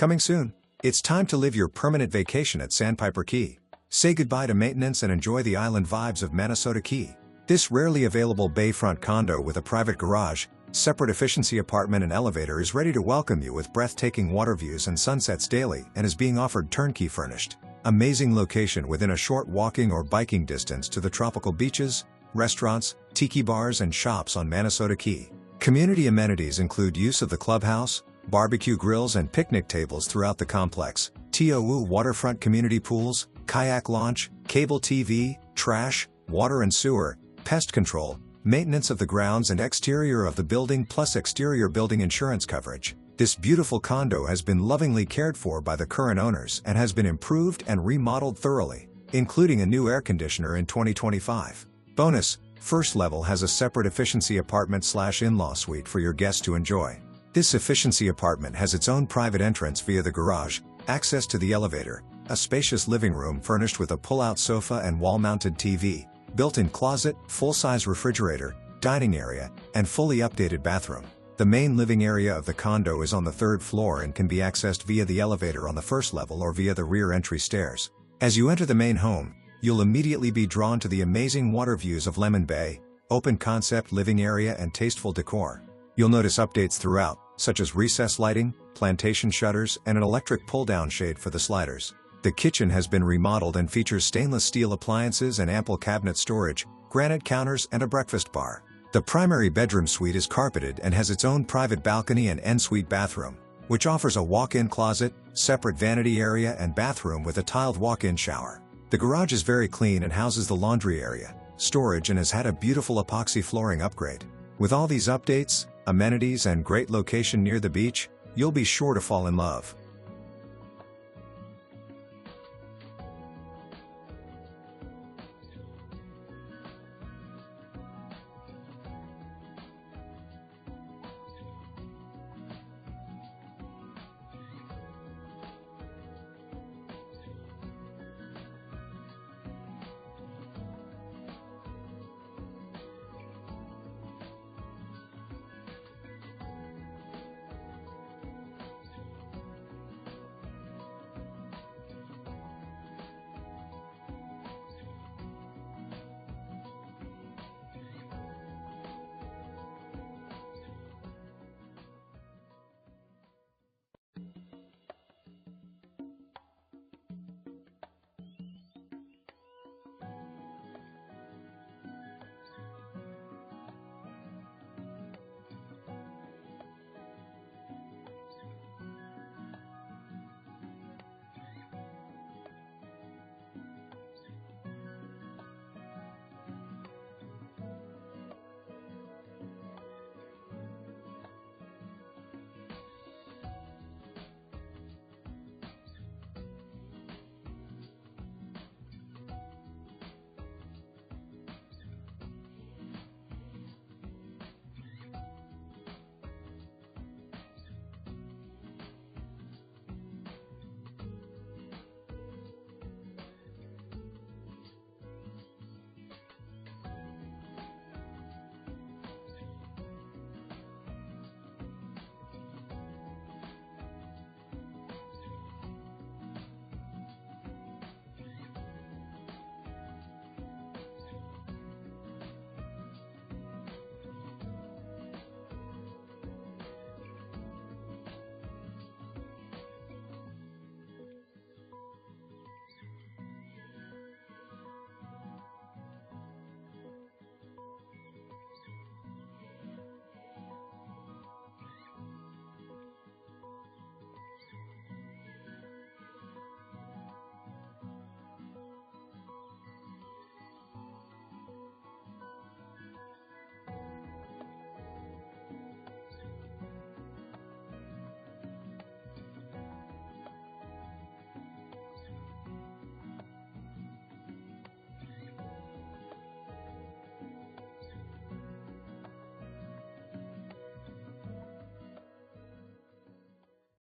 Coming soon. It's time to live your permanent vacation at Sandpiper Key. Say goodbye to maintenance and enjoy the island vibes of Manasota Key. This rarely available bayfront condo with a private garage, separate efficiency apartment and elevator is ready to welcome you with breathtaking water views and sunsets daily and is being offered turnkey furnished. Amazing location within a short walking or biking distance to the tropical beaches, restaurants, tiki bars and shops on Manasota Key. Community amenities include use of the clubhouse, barbecue grills and picnic tables throughout the complex, TOU waterfront community pools, kayak launch, cable TV, trash, water and sewer, pest control, maintenance of the grounds and exterior of the building plus exterior building insurance coverage. This beautiful condo has been lovingly cared for by the current owners and has been improved and remodeled thoroughly, including a new air conditioner in 2025. Bonus, first level has a separate efficiency apartment/in-law suite for your guests to enjoy. This efficiency apartment has its own private entrance via the garage, access to the elevator, a spacious living room furnished with a pull-out sofa and wall-mounted TV, built-in closet, full-size refrigerator, dining area, and fully updated bathroom. The main living area of the condo is on the third floor and can be accessed via the elevator on the first level or via the rear entry stairs. As you enter the main home, you'll immediately be drawn to the amazing water views of Lemon Bay, open concept living area and tasteful decor. You'll notice updates throughout, such as recessed lighting, plantation shutters, and an electric pull-down shade for the sliders. The kitchen has been remodeled and features stainless steel appliances and ample cabinet storage, granite counters, and a breakfast bar. The primary bedroom suite is carpeted and has its own private balcony and ensuite bathroom, which offers a walk-in closet, separate vanity area, and bathroom with a tiled walk-in shower. The garage is very clean and houses the laundry area, storage, and has had a beautiful epoxy flooring upgrade. With all these updates, amenities, and great location near the beach, you'll be sure to fall in love.